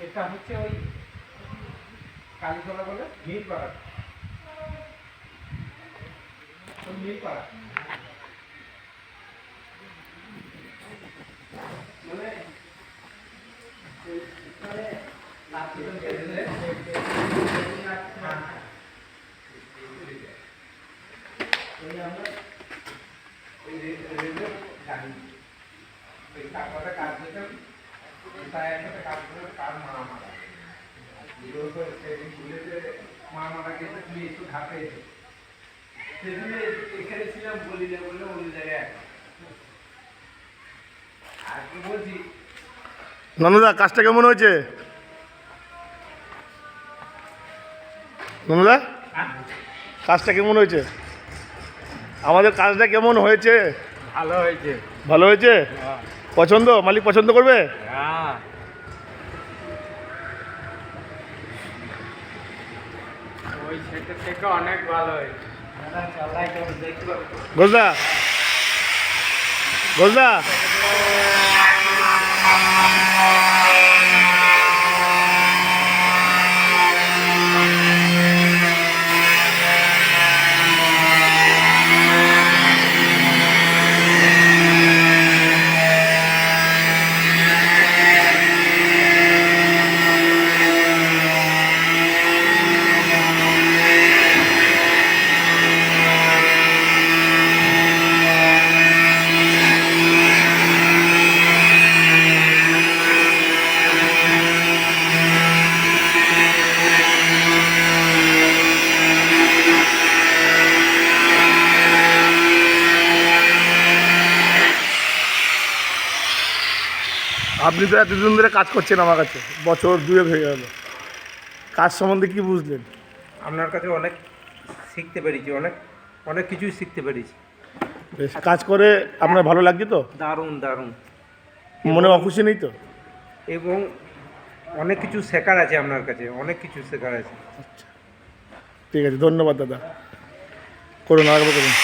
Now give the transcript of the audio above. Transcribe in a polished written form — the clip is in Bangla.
এটা হচ্ছে ওই কালীতলা বলে মিরপাড়া, ওই মিরপাড়া মানে মা মারা গেছে, তুমি একটু ঘাটে সেদিন এখানে ছিলাম, বলি না বললে অন্য জায়গায় আর কি বলছি। নন্দদা কাজটা কেমন হয়েছে? নন্দদা কাজটা কেমন হয়েছে? আমাদের কাজটা কেমন হয়েছে? ভালো হয়েছে। ভালো হয়েছে? পছন্দ? মালিক পছন্দ করবে? হ্যাঁ, ওই সেটা থেকে অনেক ভালো হয়েছে। ঘোষদা, ঘোষদা আপনি তো এতদিন ধরে কাজ করছেন আমার কাছে, বছর দুয়েক হয়ে গেল। কাজ সম্বন্ধে কি বুঝলেন? আপনার কাছে অনেক শিখতে পেরেছি, অনেক অনেক কিছুই শিখতে পেরেছি। বেশ, কাজ করে আপনার ভালো লাগছে তো? দারুণ দারুণ, মনে অখুশি নেই তো? এবং অনেক কিছু শেখার আছে আপনার কাছে, অনেক কিছু শেখার আছে। আচ্ছা, ঠিক আছে, ধন্যবাদ দাদা। করুন, আরেকবার করুন।